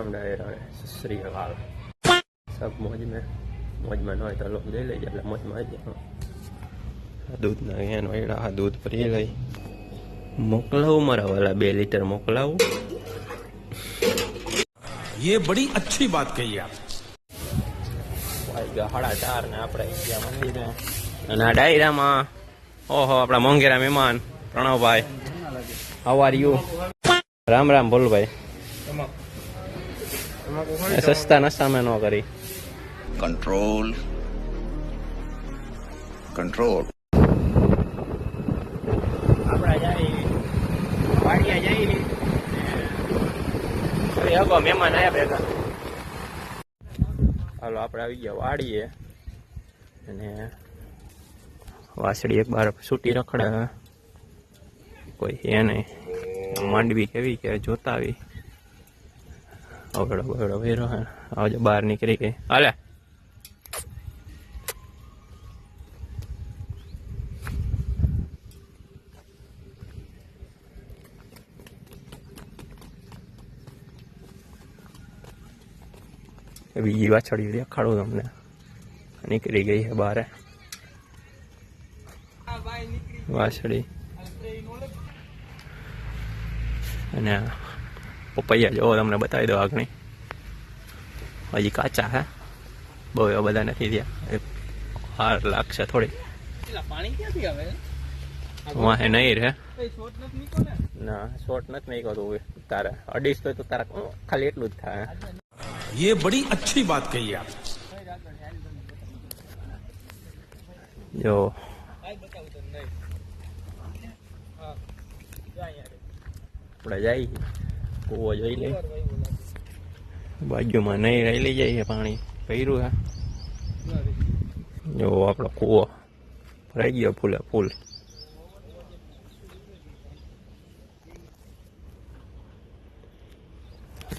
राम डायरा श्री अकाल। सब मौज में न हो तो लोग ले लीजिए मौज में आई जाए। दूध ना दूध पी लई मोकलाऊ मारा वाला 2 लीटर मोकलाऊ। ये बड़ी अच्छी बात कही आप। 4:30 ने આપણે ગયા મંદિરે અને આ ડાયરામાં ઓહો આપણા મોંઘેરા મહેમાન પ્રણવભાઈ how are you. Ram Ram બોલ ભાઈ। સસ્તા નશામાં ન કરી कंट्रोल कंट्रोल। આપણા જાય વાડિયા જાય અરે હગો મહેમાન આયા ભેગા। હાલો આપણે આવી ગયા વાડીએ અને વાસળી એક બાર છૂટી રખડે કોઈ હે નહીં। માંડવી કેવી કે જોતા આવી અવડો બવડો વેરો હે આજે બહાર નીકળી ગઈ હાલે। બીજી વાછડી દેખાડું તમને નીકળી ગઈ છે બહાર વાછડી અને પપૈયા જો તમને બતાવી દો આગળ હજી કાચા હે બહુ એવા બધા નથી થયા હાર લાગશે થોડી પાણી ક્યાંથી આવે વાહે નહીં રે ના શોર્ટ નથી મેં કહું તારે 250 તો તારા ખાલી એટલું જ થાય। ये बड़ी अच्छी बात कही आप। જો આપણે જઈએ કૂવો જોઈ લે બાજુમાં નહીં રહી લઈ જાય પાણી ભર્યું હે। જો આપણો કૂવો ભરાઈ ગયો ફૂલે ફૂલ।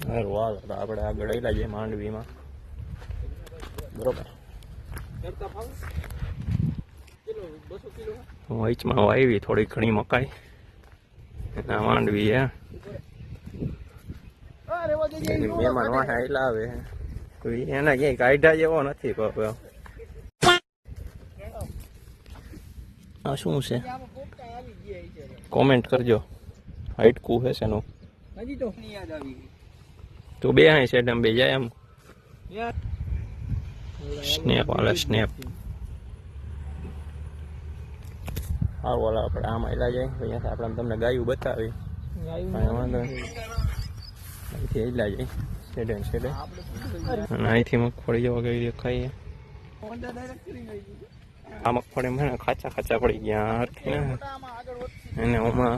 સારું હાલ તો આપણે આગળ આવેલા જઈએ માંડવીમાં બરોબર। વચમાં વાવી થોડી ઘણી મકાઈ એના માંડવી હે મહેમાન વાહ આવેલા આવે કોઈ એના ક્યાંય કાઢ્યા જેવો નથી। આ શું છે કોમેન્ટ કરજો હાઈટકું હે શેનું હજી તો યાદ આવી તો બે અહીં છે બે જાય એમ સ્નેપ વાળા સ્નેપ હા વાળા આપણે આમ આવેલા જાય અહીંયા આપણે તમને ગાયું બતાવી વાંધો અહીંથી આવેલા જાય શેડે શેડે અને અહીંથી મગફળી જેવા ગઈ દેખાય। આ મગફળીમાં ને ખાચા ખાચા પડી ગયા હરખી ને એને આમાં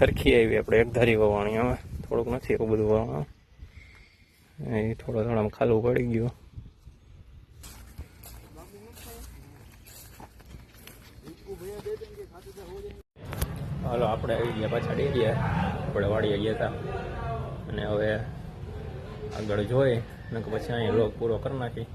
હરખી આવી આપણે એક ધારી વવાણી હવે થોડુંક નથી એવું બધું વવાણ એ થોડા થોડામાં ખાલું પડી ગયું। હાલો આપણે આવી ગયા પાછા ડેરીએ આપણે વાડીએ ગયા હતા અને હવે આગળ જોઈએ ને પછી અહીંયા લોક પૂરો કરી નાખી।